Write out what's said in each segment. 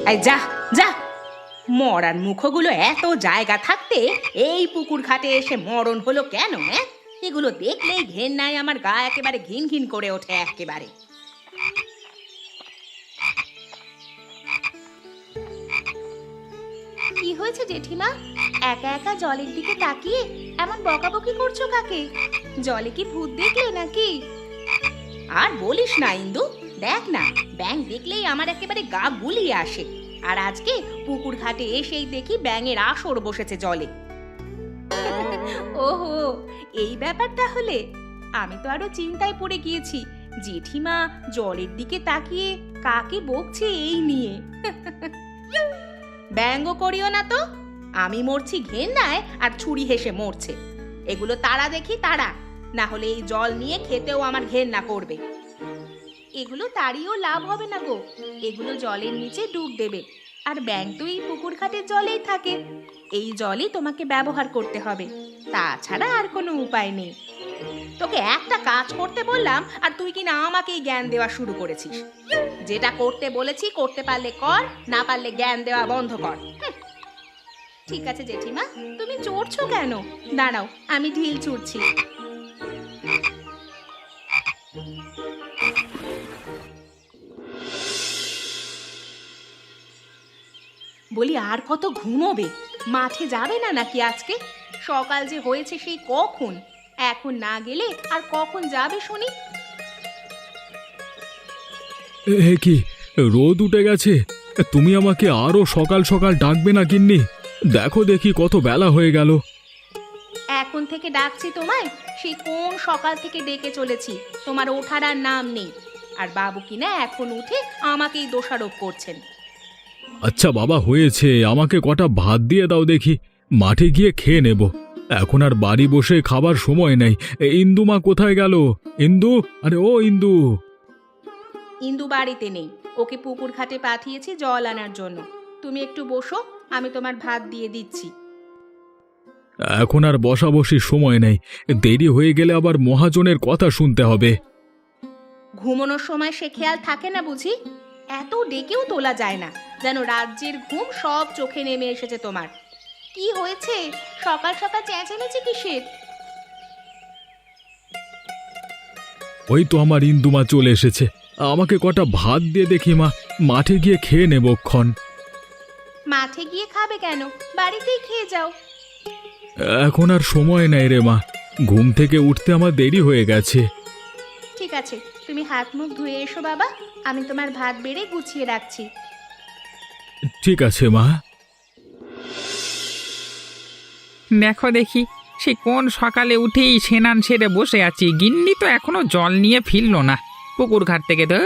এই যা যা, মরার মুখগুলো এত জায়গা থাকতে এই পুকুর ঘাটে এসে মরণ হলো কেন? হ্যাঁ, এগুলো দেখলেই ঘেন্নায় আমার গা একেবারে ঘিন ঘিন করে ওঠে একেবারে। কি হয়েছে জেঠিমা? একা একা জলের দিকে তাকিয়ে এমন বকাবকি করছো কাকে? জলে কি ভূত দেখলে নাকি? আর বলিস না ইন্দু, দেখ না, ব্যাঙ দেখলেই আমার একেবারে গা গুলিয়ে আসে। আর আজকে পুকুর ঘাটে এসেই দেখি ব্যাঙের আসর বসেছে জলে। ওহো, এই ব্যাপার তাহলে। আমি তো আরো চিন্তায় পড়ে গিয়েছি, জেঠিমা জলের দিকে তাকিয়ে কাকে বকছে এই নিয়ে। ব্যঙ্গ করিও না তো, আমি মরছি ঘেন্নায় আর ছুরি হেসে মরছে। এগুলো তারা দেখি তারা, না হলে এই জল নিয়ে খেতেও আমার ঘেন্না করবে। এগুলো তাড়িয়েও লাভ হবে না গো, এগুলো জলের নিচে ডুব দেবে। আর ব্যাঙ তো এই পুকুর ঘাটের জলেই থাকে, এই জলই তোমাকে ব্যবহার করতে হবে, তাছাড়া আর কোনো উপায় নেই। তোকে একটা কাজ করতে বললাম আর তুই কিনা আমাকেই জ্ঞান দেওয়া শুরু করেছিস। যেটা করতে বলেছি করতে পারলে কর, না পারলে জ্ঞান দেওয়া বন্ধ কর। ঠিক আছে জেঠিমা, তুমি চড়ছো কেন? দাঁড়াও, আমি ঢিল ছুড়ছি। বলি আর কত ঘুমোবে? মাঠে যাবে না নাকি আজকে? সকাল যে হয়েছে সেই কখন, এখন না গেলে আর কখন যাবে শুনি? এ কি, রোদ উঠে গেছে? তুমি আমাকে আরো সকাল সকাল ডাকবে না গিন্নি? দেখো দেখি কত বেলা হয়ে গেল। এখন থেকে ডাকছি তোমায়, সেই কোন সকাল থেকে ডেকে চলেছি, তোমার ওঠার আর নাম নেই। আর বাবু কিনা এখন উঠে আমাকেই দোষারোপ করছেন। আচ্ছা বাবা, হয়েছে, আমাকে কটা ভাত দিয়ে দাও দেখি, মাঠে গিয়ে খেয়ে নেব। এখন আর বাড়ি বসে খাবার সময় নেই। ইন্দু মা কোথায় গেল? ইন্দু, আরে ও ইন্দু! ইন্দু বাড়িতে নেই, ওকে পুকুর ঘাটে পাঠিয়েছি জল আনার জন্য। তুমি একটু বসো, আমি তোমার ভাত দিয়ে দিচ্ছি। এখন আর বসাবসির সময় নেই, দেরি হয়ে গেলে আবার মহাজনের কথা শুনতে হবে। ঘুমানোর সময় সে খেয়াল থাকে না বুঝি? এত ডেকেও তোলা যায় না, যেন রাজ্যের ঘুম সব চোখে নেমে এসেছে তোমার। কি হয়েছে? সকাল সকাল চেঁচামেচি কিসের? ওই তো আমার ইন্দুমা চলে এসেছে, আমাকে কটা ভাত দিয়ে দেখি মা, মাঠে গিয়ে খেয়ে নেবক্ষণ। মাঠে গিয়ে খাবে কেন? বাড়িতেই খেয়ে যাও। এখন আর সময় নেই রে মা, ঘুম থেকে উঠতে আমার দেরি হয়ে গেছে। ঠিক আছে, তুমি হাত মুখ ধুয়ে এসো বাবা, আমি তোমার ভাত বেড়ে গুছিয়ে রাখছি। ঠিক আছে মা। দেখো দেখি, সে কোন সকালে উঠেই স্নান সেরে বসে আছি, গিন্নি তো এখনো জল নিয়ে ফিরলো না পুকুর ঘাট থেকে। তো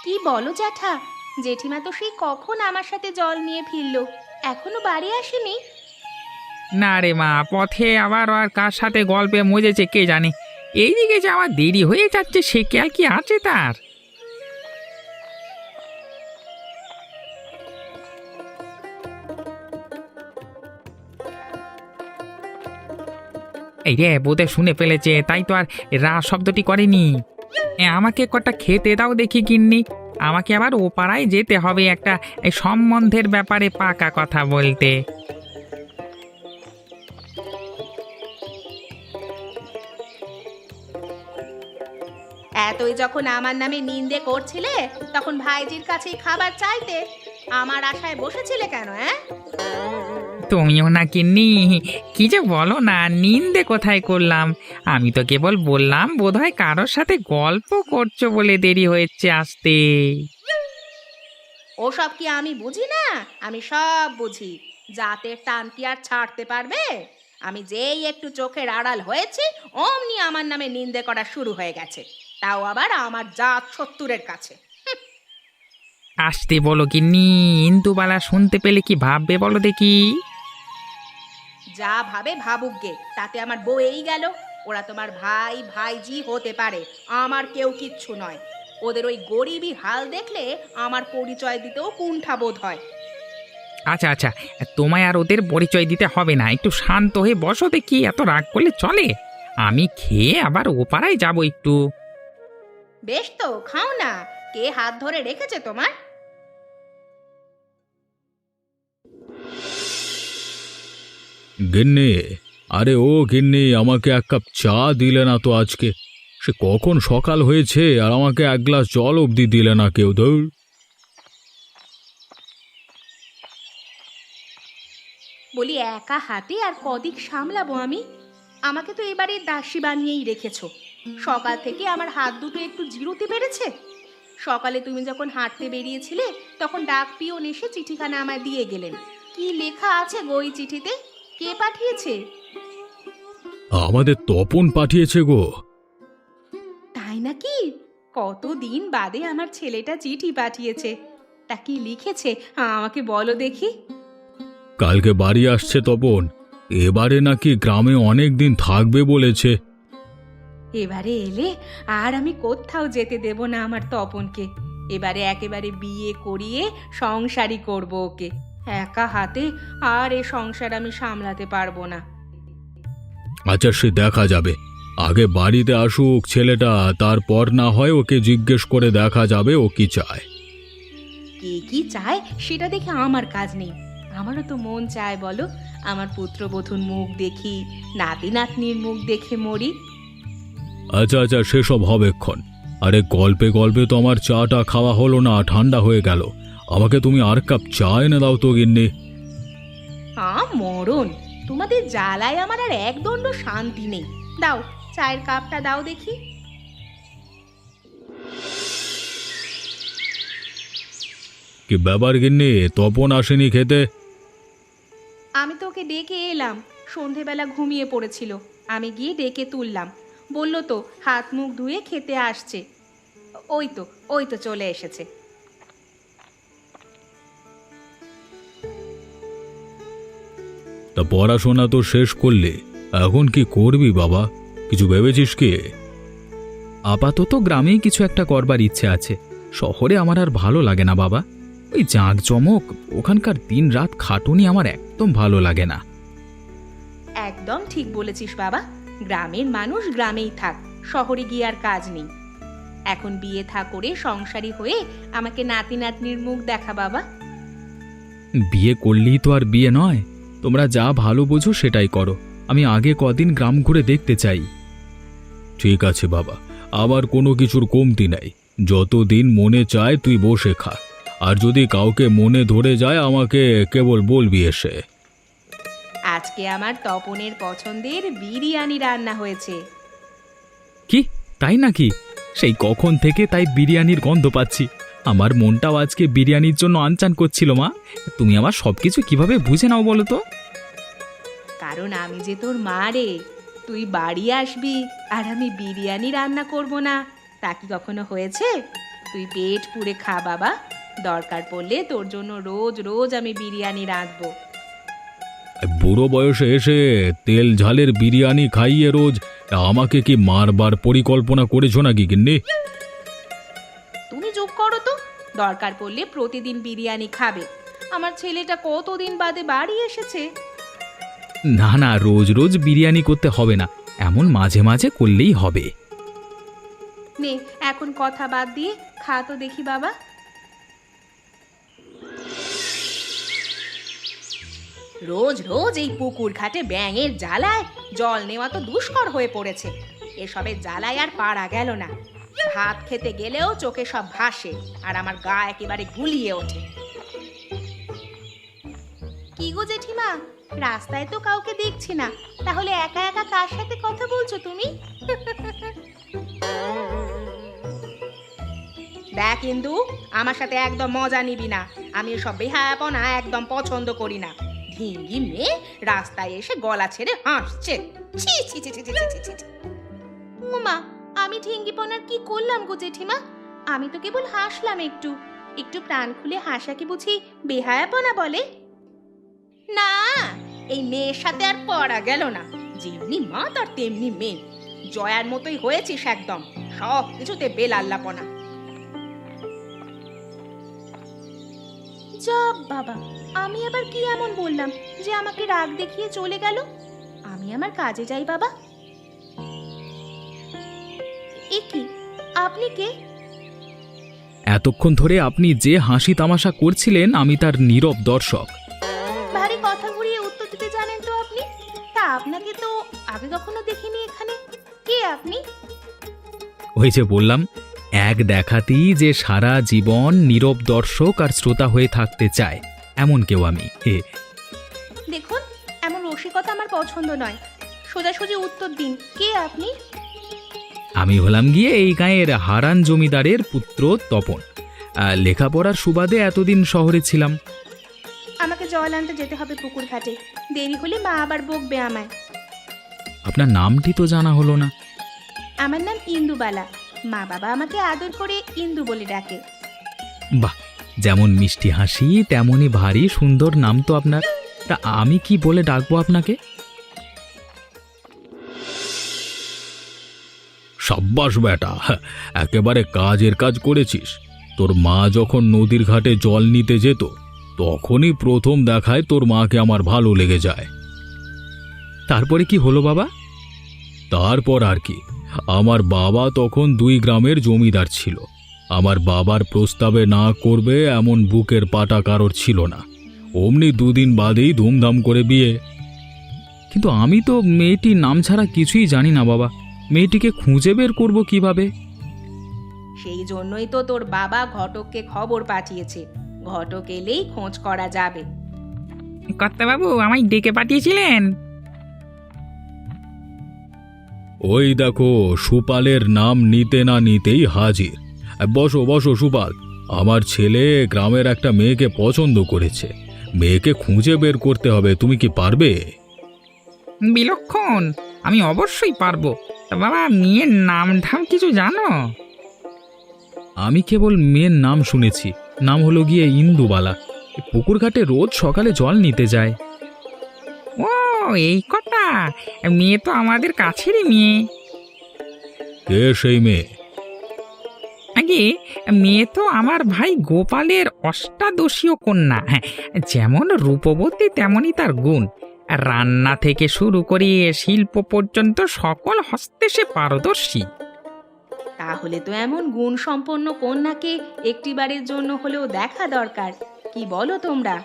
কি বলো জ্যাঠা, জেঠিমা তো সেই কখন আমার সাথে জল নিয়ে ফিরলো, এখনো বাড়ি আসেনি? না রে মা, পথে আবার আর কার সাথে গল্পে মজেছে কে জানে। এইদিকে যে আমার দেরি হয়ে যাচ্ছে সে খেয়াল কি আছে তার? এই রে, বোধে শুনে ফেলেছে, তাই তো আর রা শব্দটি করেনি। আমাকে কটা খেতে দাও দেখি গিন্নি, আমাকে আবার ও পাড়ায় যেতে হবে একটা এই সম্বন্ধের ব্যাপারে পাকা কথা বলতে। এতই যখন আমার নামে নিন্দে করছিলে, তখন ভাইজির কাছেই খাবার চাইতে আমার আশায় বসেছিলে কেন? হ্যাঁ, তুমিও না গিন্নি, কি যে বলো না, নিন্দে কোথায় করলাম? আমি তো কেবল বললাম বোধহয় কারোর সাথে গল্প করছো বলে দেরি হয়েছে আসতে। ওসব কি আমি বুঝি না? আমি সব বুঝি। জাতের টান কি আর ছাড়তে পারবে? আমি যেই একটু চোখের আড়াল হয়েছি, অমনি আমার নামে নিন্দে করা শুরু হয়ে গেছে, তাও আবার আমার জাত শত্রুরের কাছে। আসতে বলো গিন্নি, ইন্দুবালা শুনতে পেলে কি ভাববে বলো দেখি? যা ভাবে ভাবুক গে, তাতে আমার বউ এই গেল। ওরা তোমার ভাই ভাইজি হতে পারে, আমার কেউ কিচ্ছু নয়। ওদের ওই গরিবী হাল দেখলে আমার পরিচয় দিতেও কুণ্ঠা বোধ হয়। আচ্ছা আচ্ছা, তোমায় আর ওদের পরিচয় দিতে হবে না, একটু শান্ত হয়ে বসো দেখি, এত রাগ করলে চলে? আমি খেয়ে আবার ও পাড়ায় যাবো একটু। বেশ তো, খাও না। কে হাত ধরে রেখেছে তোমার? গিন্নি, আরে ও গিন্নি, আমাকে এক কাপ চা দিলে না তো আজকে? সে কখন সকাল হয়েছে আর আমাকে এক গ্লাস জল অবধি দিলে না কেউ। ধর, বলি একা হাতে আর কদিক সামলাবো আমি? আমাকে তো এবারে দাসী বানিয়েই রেখেছো। সকাল থেকে আমার হাত দুটো একটু জিরুতে পেরেছে? সকালে তুমি যখন হাঁটতে বেরিয়েছিলে তখন ডাক পিয়ন এসে চিঠিখানা আমায় দিয়ে গেলেন। কি লেখা আছে গো ওই চিঠিতে? কে পাঠিয়েছে? আমাদের তপন পাঠিয়েছে গো। তাই নাকি? কতদিন বাদে আমার ছেলেটা চিঠি পাঠিয়েছে। তা কি লিখেছে আমাকে বলো দেখি। কালকে বাড়ি আসছে তপন। এবারে নাকি গ্রামে অনেক দিন থাকবে বলেছে। এবারে এলে আর আমি কোথাও যেতে দেব না আমার তপনকে। এবারে একেবারে বিয়ে করিয়ে সংসারই করব ওকে। একা হাতে আর এ সংসার আমি সামলাতে পারবো না। আচ্ছা, সে দেখা যাবে। আগে বাড়িতে আসুক ছেলেটা, তারপর না হয় ওকে জিজ্ঞেস করে দেখা যাবে ও কি চায়। কে কি চায় সেটা দেখে আমার কাজ নেই। আমারও তো মন চায় বলো, আমার পুত্রবধূর মুখ দেখি, নাতি নাতনির মুখ দেখে মরি। আচ্ছা আচ্ছা, সেসব হবে ক্ষণ। আরে গল্পে গল্পে তো আমার চাটা খাওয়া হলো না, ঠান্ডা হয়ে গেল। আমাকে তুমি আর কাপ চা এনে দাও তো গিন্নি। মরণ, তোমাদের জ্বালায় আমার আর একদণ্ড শান্তি নেই। দাও, চায়ের কাপটা দাও দেখি। কি ব্যাপার গিন্নি, তপন আসেনি খেতে? আমি তো ওকে ডেকে এলাম, সন্ধেবেলা ঘুমিয়ে পড়েছিল। আমি গিয়ে ডেকে তুললাম। বলল তো হাত মুখ ধুয়ে খেতে আসছে। ওই তো চলে এসেছে। তা পড়াশোনা তো শেষ করলে, এখন কি করবি বাবা? কিছু ভেবেছিস কি? আপাতত গ্রামেই কিছু একটা করবার ইচ্ছে আছে। শহরে আমার আর ভালো লাগে না বাবা। ওই জাঁকজমক, ওখানকার দিন রাত খাটুনি আমার একদম ভালো লাগে না। একদম ঠিক বলেছিস বাবা। গ্রামের মানুষ গ্রামেই থাক, শহরে গিয়ে আর কাজ নেই। এখন বিয়ে থা করে সংসারী হয়ে আমাকে নাতি নাতনির মুখ দেখা বাবা। বিয়ে করলেই তো আর বিয়ে নয়। তোমরা যা ভালো বোঝো সেটাই করো। আমি আগে কদিন গ্রাম ঘুরে দেখতে চাই। ঠিক আছে বাবা, আবার কোনো কিছুর কমতি নাই। যতদিন মনে চায় তুই বসে খা। আর যদি কাউকে মনে ধরে যায় আমাকে কেবল বলবি এসে। আজকে আমার তপনের পছন্দের বিরিয়ানি রান্না হয়েছে। কি, তাই নাকি? সেই কখন থেকে তাই বিরিয়ানির গন্ধ পাচ্ছি। আমার মনটাও আজকে বিরিয়ানির জন্য আনচান করছিল মা। তুমি আমার সবকিছু কিভাবে বুঝে নাও বলো তো? কারণ আমি যে তোর মা রে। তুই বাড়ি আসবি আর আমি বিরিয়ানি রান্না করব না, তা কি কখনো হয়েছে? তুই পেট পুড়ে খা বাবা। দরকার পড়লে তোর জন্য রোজ রোজ আমি বিরিয়ানি রাঁধবো। বুড়ো বয়সে এসে তেল ঝালের বিরিয়ানি খাইয়ে রোজ আমাকে কি মারবার পরিকল্পনা করেছো নাকি গিন্নি? তুমি চুপ করো তো। দরকার পড়লে প্রতিদিন বিরিয়ানি খাবে। আমার ছেলেটা কতদিন বাদে বাড়ি এসেছে। না না, রোজ রোজ বিরিয়ানি করতে হবে না, এমন মাঝে মাঝে করলেই হবে। নে, এখন কথা বাদ দিয়ে খা তো দেখি বাবা। রোজ রোজ এই পুকুর ঘাটে ব্যাঙের জ্বালায় জল নেওয়া তো দুষ্কর হয়ে পড়েছে। এসবের জ্বালায় আর পারা গেল না। ভাত খেতে গেলেও চোখে সব ভাসে আর আমার গা একেবারে গুলিয়ে ওঠে। কি গো জেঠিমা, রাস্তায় তো কাউকে দেখছি না, তাহলে একা একা কার সাথে কথা বলছো তুমি? দেখ ইন্দু, আমার সাথে একদম মজা নিবি না। আমি এসব বেহায়াপনা একদম পছন্দ করি না। ঢিঙ্গি মেয়ে রাস্তায় এসে গলা ছেড়ে হাসছে। ছি ছি ছি ছি ছি ছি ছি ছি। ওমা, আমি ঢিঙ্গিপনার কি করলাম গো জেঠিমা? আমি তো কেবল হাসলাম একটু। একটু প্রাণ খুলে হাসা কি বুঝি বেহায়াপনা বলে? না, এই মেয়ের সাথে আর পড়া গেল না। যেমনি মা তার তেমনি মেয়ে। জয়ার মতোই হয়েছিস একদম, সব কিছুতে বেলাল্লাপনা। যা বাবা, আমি আবার কি এমন বললাম যে আমাকে রাগ দেখিয়ে চলে গেল? আমি আমার কাজে যাই বাবা। এ কি, আপনি কে? এতক্ষণ ধরে আপনি যে হাসি তামাশা করছিলেন আমি তার নীরব দর্শক। ভারী কথা ঘুরিয়ে উত্তর দিতে জানেন তো আপনি। তা আপনাকে তো আগে কখনো দেখিনি এখানে। কে আপনি? ওই যে বললাম, এক দেখাতেই যে সারা জীবন নীরব দর্শক আর শ্রোতা হয়ে থাকতে চায় এমন কেউ আমি। দেখুন, এমন রসিকতা আমার পছন্দ নয়। সোজাসুজি উত্তর দিন, কে আপনি? আমি হলাম গিয়ে এই গাঁয়ের হারান জমিদারের পুত্র তপন। লেখাপড়ার সুবাদে এতদিন শহরে ছিলাম। আমাকে জল আনতে যেতে হবে পুকুর ঘাটে। দেরি হলে মা আবার বকবে আমায়। আপনার নামটি তো জানা হলো না। আমার নাম ইন্দুবালা। মা বাবা আমাকে আদর করে ইন্দু বলে ডাকে। বাহ, যেমন মিষ্টি হাসি তেমনই ভারী সুন্দর নাম তো আপনার। তা আমি কি বলে ডাকবো আপনাকে? সাব্বাস বেটা, একেবারে কাজের কাজ করেছিস। তোর মা যখন নদীর ঘাটে জল নিতে যেত তখনই প্রথম দেখায় তোর মাকে আমার ভালো লেগে যায়। তারপরে কি হলো বাবা? তারপর আর কি, আমার বাবা তখন 2 গ্রামের জমিদার ছিল। আমার বাবার প্রস্তাবে না করবে এমন বুকের পাটা কারোর ছিল না। অমনি 2 দিন বাদেই ধুমধাম করে বিয়ে। কিন্তু আমি তো মেয়েটির নাম ছাড়া কিছুই জানি না বাবা। মেয়েটিকে খুঁজে বের করব কিভাবে? সেই জন্যই তো তোর বাবা ঘটককে খবর পাঠিয়েছে। ঘটক এলেই খোঁজ করা যাবে। কর্তাবাবু আমায় ডেকে পাঠিয়েছিলেন? ওই দেখো, সুপালের নাম নিতে না নিতেই হাজির। বসো বসো সুপাল, আমার ছেলে গ্রামের একটা মেয়েকে পছন্দ করেছে। মেয়েকে খুঁজে বের করতে হবে, তুমি কি পারবে? বিলক্ষণ, আমি অবশ্যই পারবো। তা বাবা, মেয়ের নাম ধাম কিছু জানো? আমি কেবল মেয়ের নাম শুনেছি। নাম হলো গিয়ে ইন্দুবালা। পুকুর ঘাটে রোজ সকালে জল নিতে যায়। ও, এই কথা! মেয়ে তো আমাদের কাছেরই মেয়ে। কে সেই মেয়ে? আগে, মেয়ে তো আমার ভাই গোপালের অষ্টাদশীয় কন্যা। হ্যাঁ, যেমন রূপবতী তেমনই তার গুণ। রান্না থেকে শুরু করে শিল্প পর্যন্ত সকল হস্তে সে পারদর্শী। তাহলে তো এমন গুণ সম্পন্ন কন্যাকে একটিবারের জন্য হলেও দেখা দরকার। কি বলো তোমরা?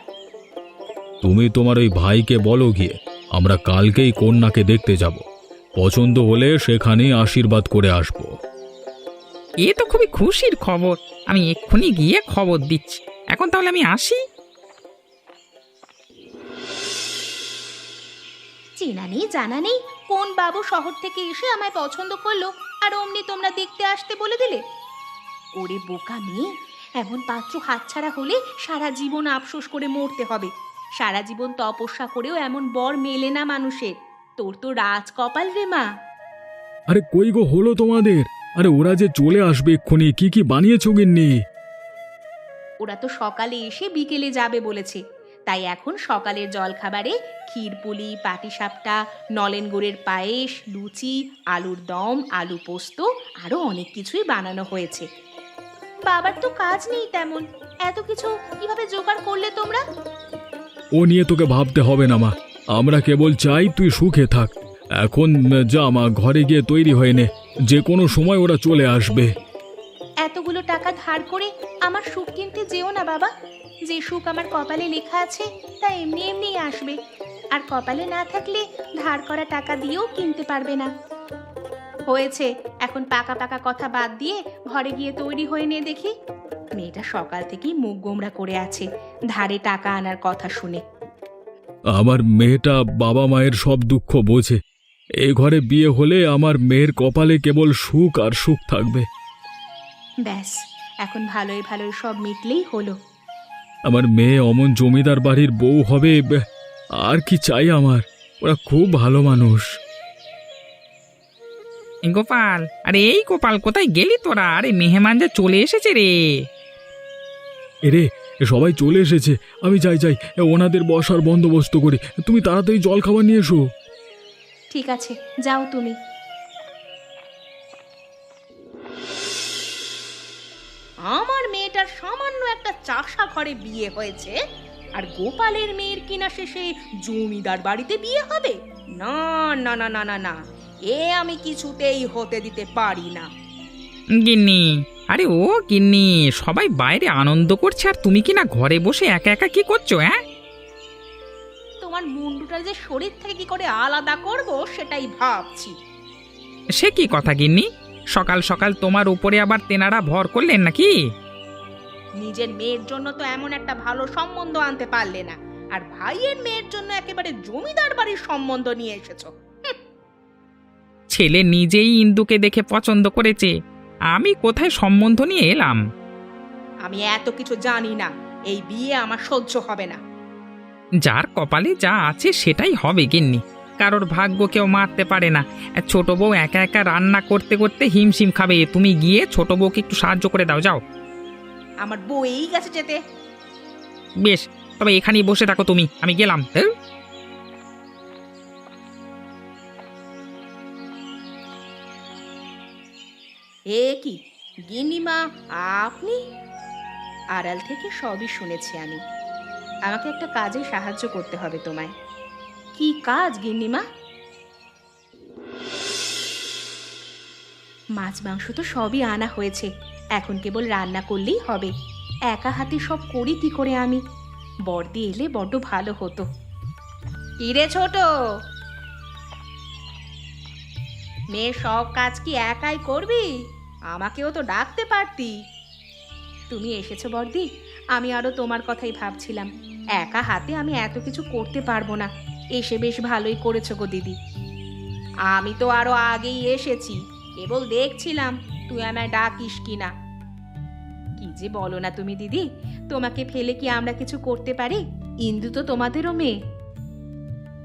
তুমি তোমার ওই ভাইকে বলো গিয়ে, আমরা কালকেই কন্যাকে দেখতে যাব। পছন্দ হলে সেখানেই আশীর্বাদ করে আসব। এ তো খুবই খুশির খবর। আমি এক্ষুনি গিয়ে খবর দিচ্ছি। এখন তাহলে আমি আসি। চেনা নেই জানা নেই কোন বাবু শহর থেকে এসে আমায় পছন্দ করলো, আর অমনি তোমরা দেখতে আসতে বলে দিলে। ওরে বোকা মেয়ে, এমন পাত্র হাতছাড়া হলে সারা জীবন আফসোস করে মরতে হবে। সারা জীবন তপস্যা করেও এমন বর মেলে না মানুষের। তোর তো রাজ কপাল রে মা। আরে কই গো হলো তোমাদের? আরে ওরা যে চলে আসবে এক্ষুনি, কি কি বানিয়েছো গিন্নি? ওরা তো সকালে এসে বিকেলে যাবে বলেছে। তাই এখন সকালের জলখাবারে ক্ষীরপুলি, পাটিসাপটা, নলেন গুড়ের পায়েস, লুচি, আলুর দম, আলু পোস্ত আরো অনেক কিছুই বানানো হয়েছে। বাবার তো কাজ নেই তেমন, এত কিছু কিভাবে জোগাড় করলে তোমরা? ও নিয়ে তোকে ভাবতে হবে না মা, আমরা কেবল চাই তুই সুখে থাক। এখন যা মা, ঘরে গিয়ে তৈরি হয়ে নে, যে কোনো সময় ওরা চলে আসবে। এতগুলো টাকা ধার করে আমার সুখ কিনতে যেও না বাবা। যে সুখ আমার কপালে লেখা আছে তা এমনি এমনি আসবে, আর কপালে না থাকলে ধার করা টাকা দিয়েও কিনতে পারবে না। হয়েছে, এখন পাকা পাকা কথা বাদ দিয়ে ঘরে গিয়ে তৈরি হয়ে নে দেখি। মেয়েটা সকাল থেকেই মুখ গোমড়া করে আছে ধারে টাকা আনার কথা শুনে। আমার মেয়েটা বাবা মায়ের সব দুঃখ বোঝে। এই ঘরে বিয়ে হলে আমার মেয়ের কপালে কেবল সুখ আর সুখ থাকবে। ব্যাস, এখন ভালোই ভালোই সব মিটলেই হলো। আমার মেয়ে অমন জমিদার বাড়ির বউ হবে, আর কি চাই আমার? ওরা খুব ভালো মানুষ। গোপাল, আরে এই গোপাল, কোথায় গেলি তোরা? আরে মেহমান যে চলে এসেছে রে। এরে, সবাই চলে এসেছে, আমি যাই যাই ওনাদের বসার বন্দোবস্ত করি। তুমি তাড়াতাড়ি জল খাবার নিয়ে এসো। ঠিক আছে, যাও তুমি। আমার মেয়েটার সামান্য একটা চাষা ঘরে বিয়ে হয়েছে, আর গোপালের মেয়ের কিনা শেষে জমিদার বাড়িতে বিয়ে হবে? না না না না না না, এ আমি কিছুতেই হতে দিতে পারি না। গিন্নি, আরে ও গিন্নি, সবাই বাইরে আনন্দ করছে আর তুমি কি না ঘরে বসে একা একা কি করছো? হ্যাঁ, তোমার মুন্ডুটা যে শরীর থেকে কি করে আলাদা করব সেটাই ভাবছি। সে কি কথা গিন্নি, সকাল সকাল তোমার উপরে আবার তেনারা ভর করলেন নাকি? নিজের মেয়ের জন্য তো এমন একটা ভালো সম্বন্ধ আনতে পারলে না, আর ভাইয়ের মেয়ের জন্য একেবারে জমিদার বাড়ির সম্বন্ধ নিয়ে এসেছো। ছেলে নিজেই ইন্দুকে দেখে পছন্দ করেছে, আমি কোথায় সম্বন্ধ নিয়ে এলাম? আমি এত কিছু জানি না, এই বিয়ে আমার সহ্য হবে না। যার কপালে যা আছে সেটাই হবে গিন্নি, কারোর ভাগ্য কেউ মারতে পারে না। ছোট বউ একা একা রান্না করতে করতে হিমশিম খাবে, তুমি গিয়ে ছোট বউকে একটু সাহায্য করে দাও, যাও। আমার বউ এই গেছে যেতে। বেশ, তবে এখানেই বসে থাকো তুমি, আমি গেলাম। এ কি গিন্নিমা, আপনি? আড়াল থেকে সবই শুনেছি আমি। আমাকে একটা কাজে সাহায্য করতে হবে তোমায়। কি কাজ গিন্নিমা? মাছ মাংস তো সবই আনা হয়েছে, এখন কেবল রান্না করলেই হবে। একা হাতে সব করি কি করে আমি? বর্দি এলে বড্ড ভালো হতো। কিরে ছোট, মেয়ের সব কাজ কি একাই করবি? আমাকেও তো ডাকতে পারতি। তুমি এসেছো বর্দি, আমি আরো তোমার কথাই ভাবছিলাম। একা হাতে আমি এত কিছু করতে পারবো না। এসে বেশ ভালোই করেছো গো দিদি। আমি তো আরো আগেই এসেছি, কেবল দেখছিলাম তুই আমায় ডাকিস কিনা। কি যে বলো না তুমি দিদি, তোমাকে ফেলে কি আমরা কিছু করতে পারি? ইন্দু তো তোমাদেরও মেয়ে।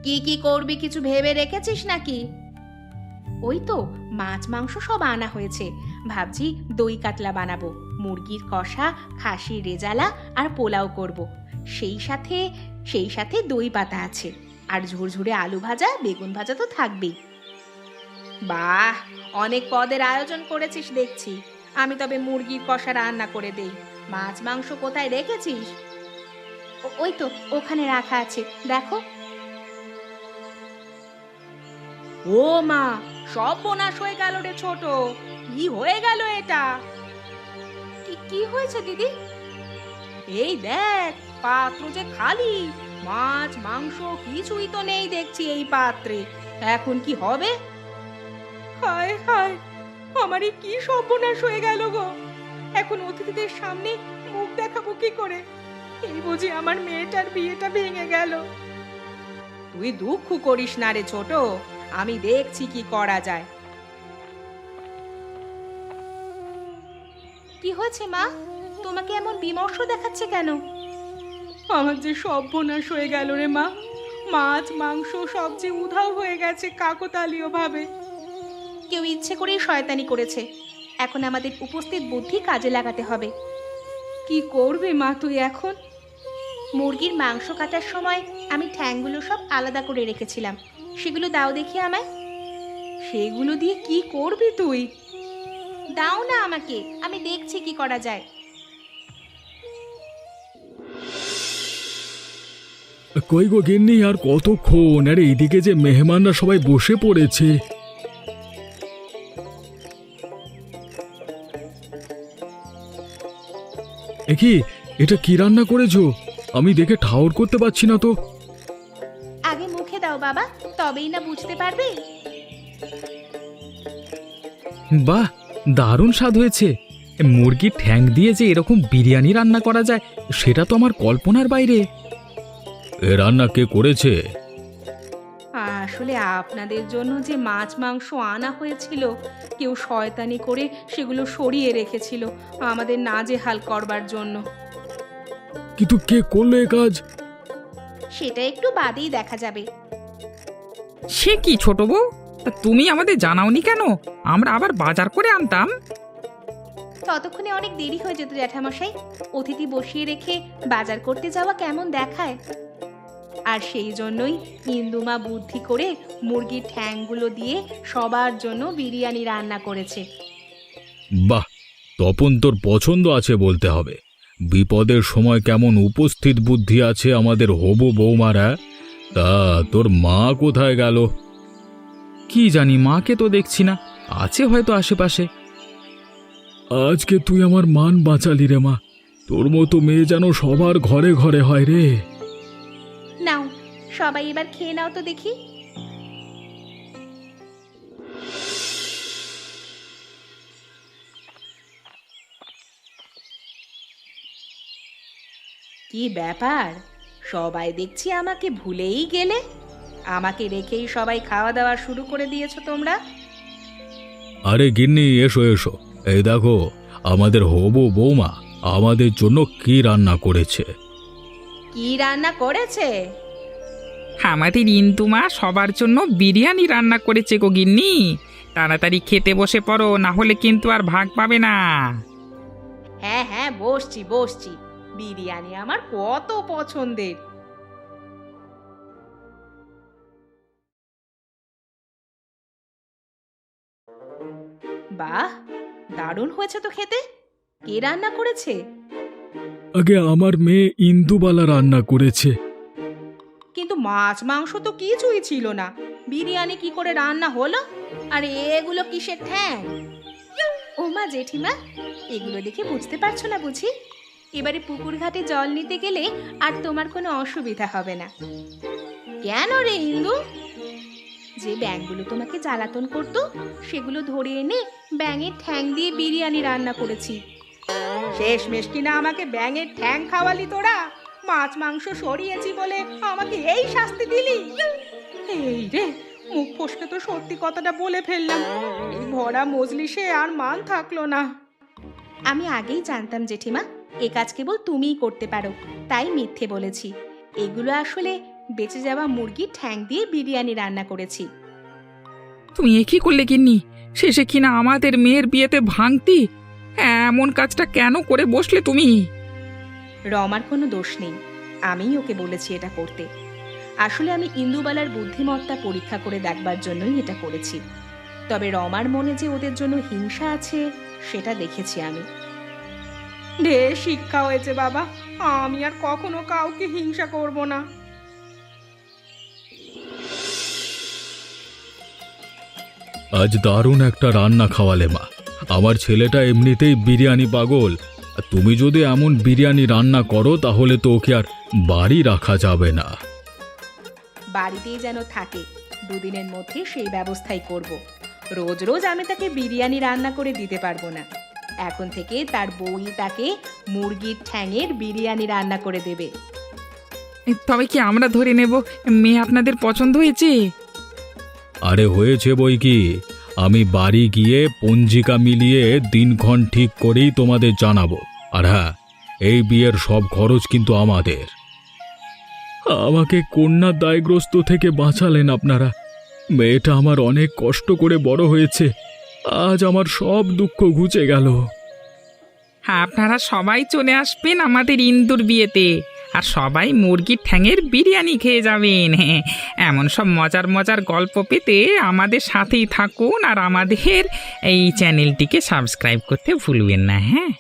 কি কি করবি কিছু ভেবে রেখেছিস নাকি? ওই তো মাছ মাংস সব আনা হয়েছে, ভাবছি দই কাতলা বানাবো, মুরগির কষা, খাসির রেজালা আর পোলাও করব। সেই সাথে দই পাতা আছে, আর ঝুরঝুরে আলু ভাজা, বেগুন ভাজা তো থাকবেই। বাহ, অনেক পদের আয়োজন করেছিস দেখছি। আমি তবে মুরগির কষা রান্না করে দেই। মাছ মাংস কোথায় রেখেছিস? ওই তো ওখানে রাখা আছে, দেখো। ও মা, সব বোনাস হয়ে গেল রে ছোট। কি হয়ে গেল এটা? কি হয়েছে দিদি? এই দেখ, পাত্র যে খালি, মাছ মাংস কিছুই তো নেই দেখছি এই পাত্রে। এখন কি হবে? হায় হায়, আমারই কি সর্বনাশ হয়ে গেল গো। এখন অতিথিদের সামনে মুখ দেখাবো কি করে? এই বুঝি আমার মেয়েটার বিয়েটা ভেঙে গেল। তুই দুঃখ করিস না রে ছোট, আমি দেখছি কি করা যায়। কি হয়েছে মা, তোমাকে এমন বিমর্ষ দেখাচ্ছে কেন? আমার যে সর্বনাশ হয়ে গেল রে মা। মাছ মাংস সব যে উধাও হয়ে গেছে কাকতালীয় ভাবে। কেউ ইচ্ছে করেই শয়তানি করেছে। এখন আমাদের উপস্থিত বুদ্ধি কাজে লাগাতে হবে। কি করবে মা তুই এখন? মুরগির মাংস কাটার সময় আমি ঠ্যাংগুলো সব আলাদা করে রেখেছিলাম, সেগুলো দাও দেখি আমায়। সেগুলো দিয়ে কি করবি তুই? দাও না আমাকে, আমি দেখছি কি করা যায়। কই গো গিন্নি, আর কতক্ষণ? আরে এইদিকে যে মেহমানরা সবাই বসে পড়েছে। কি এটা কি রান্না করেছো? আমি দেখে ঠাউর করতে পারছি না তো। আগে মুখে দাও বাবা, তবেই না বুঝতে পারবে। বাহ, দারুণ স্বাদ হয়েছে। মুরগির ঠ্যাং দিয়ে যে এরকম বিরিয়ানি রান্না করা যায় সেটা তো আমার কল্পনার বাইরে। এ রান্না কে করেছে? আসলে আপনাদের জন্য যে মাছ মাংস আনা হয়েছিল, কেউ শয়তানি করে সেগুলো সরিয়ে রেখেছিল আমাদের নাজেহাল করবার জন্য। কিন্তু কে করলো এ কাজ? সেটা একটু বাদেই দেখা যাবে। সে কি ছোট বউ, তা তুমি আমাদের জানাওনি কেন? আমরা আবার বাজার করে আনতাম। ততক্ষণে অনেক দেরি হয়ে যেত জ্যাঠামশাই। অতিথি বসিয়ে রেখে বাজার করতে যাওয়া কেমন দেখায়। আর সেই জন্যই ইন্দুমা বুদ্ধি করে মুরগির ঠ্যাংগুলো দিয়ে সবার জন্য বিরিয়ানি রান্না করেছে। বাহ, তপন তোর পছন্দ আছে বলতে হবে। বিপদের সময় কেমন উপস্থিত বুদ্ধি আছে আমাদের হবু বৌমারা। তা তোর মা কোথায় গেল? কি জানি, মাকে তো দেখছি না, আছে হয়তো আশেপাশে। আজকে তুই আমার মান বাঁচালি রে মা। তোর মতো মেয়ে যেন সবার ঘরে ঘরে হয় রে। নাও সবাই এবার খেয়ে নাও তো দেখি। কি ব্যাপার, সবাই দেখছি আমাকে ভুলেই গেলে। আমাকে রেখেই সবাই খাওয়া দাওয়া শুরু করে দিয়েছো তোমরা। আরে গিন্নি, এসো এসো, এই দেখো আমাদের হবু বৌমা আমাদের জন্য কি রান্না করেছে। কি রান্না করেছে? আমাদের ইন্দুমা সবার জন্য বিরিয়ানি রান্না করেছে গো গিন্নি। তাড়াতাড়ি খেতে বসে পড়ো, না হলে কিন্তু আর ভাগ পাবে না। হ্যাঁ হ্যাঁ, বসছি বসছি। বিরিয়ানি আমার কত পছন্দের। বাহ, দারুণ হয়েছে তো খেতে। কে রান্না করেছে? আগে আমার মেয়ে ইন্দুবালা রান্না করেছে। কিন্তু মাছ মাংস তো কিছুই ছিল না, বিরিয়ানি কি করে রান্না হলো? আর এগুলো কিসের ঠ্যাং? ও মা জেঠিমা, এগুলো দেখে বুঝতে পারছো না বুঝি? এবারে পুকুর ঘাটে জল নিতে গেলে আর তোমার কোনো অসুবিধা হবে না। কেন রে ইন্দু? যে ব্যাঙগুলো তোমাকে জ্বালাতন করতো সেগুলো ধরে এনে ব্যাঙের ঠ্যাং দিয়ে বিরিয়ানি রান্না করেছি। শেষমেশ কিনা আমাকে ব্যাঙের ঠ্যাং খাওয়ালি তোরা। মাছ মাংস সরিয়েছি বলে আমাকে এই শাস্তি দিলি? এই রে, মুখ ফসকে তো সত্যি কথাটা বলে ফেললাম। এই ভরা মজলিসে আর মান থাকলো না। আমি আগেই জানতাম জেঠিমা এ কাজ কেবল তুমিই করতে পারো, তাই মিথ্যে বলেছি। এগুলো আসলে বেঁচে যাওয়া মুরগির ঠ্যাং দিয়ে বিরিয়ানি রান্না করেছি। তুমি এ কি করলে গিন্নি? শেষে কিনা আমাদের মেয়ের বিয়েতে ভাঙতি এমন কাজটা কেন করে বসলে তুমি? রমার কোনো দোষ নেই, আমিই ওকে বলেছি এটা করতে। আসলে আমি ইন্দুবালার বুদ্ধিমত্তা পরীক্ষা করে দেখবার জন্যই এটা করেছি। তবে রমার মনে যে ওদের জন্য হিংসা আছে সেটা দেখেছি আমি। ঢের শিক্ষা হয়েছে বাবা, আমি আর কখনো কাউকে হিংসা করব না। আজ দারুণ একটা রান্না খাওয়ালে মা। আমার ছেলেটা এমনিতেই বিরিয়ানি পাগল। আর তুমি যদি এমন বিরিয়ানি রান্না করো তাহলে তো ওকে আর বাড়ি রাখা যাবে না। বাড়িতেই যেন থাকে, দুদিনের মধ্যে সেই ব্যবস্থাই করব। রোজ রোজ আমি তাকে বিরিয়ানি রান্না করে দিতে পারবো না। এখন থেকে তার বউই তাকে মুরগির ঠ্যাঙের বিরিয়ানি রান্না করে দেবে। তবে কি আমরা ধরে নেব মেয়ে আপনাদের পছন্দ হয়েছে? আরে হয়েছে বই কি, আমি বাড়ি গিয়ে পঞ্জিকা মিলিয়ে দিনক্ষণ ঠিক করেই তোমাদের জানাবো। আর হ্যাঁ, এই বিয়ের সব খরচ কিন্তু আমাদের। আমাকে কন্যার দায়গ্রস্ত থেকে বাঁচালেন আপনারা। মেয়েটা আমার অনেক কষ্ট করে বড় হয়েছে, আজ আমার সব দুঃখ ঘুচে গেল। আপনারা সবাই চলে আসবেন আমাদের ইন্দুর বিয়েতে, আর সবাই মুরগির ঠ্যাঙের বিরিয়ানি খেয়ে যাবেন। এমন সব মজার মজার গল্প পেতে আমাদের সাথেই থাকুন, আর আমাদের এই চ্যানেলটিকে সাবস্ক্রাইব করতে ভুলবেন না। হ্যাঁ।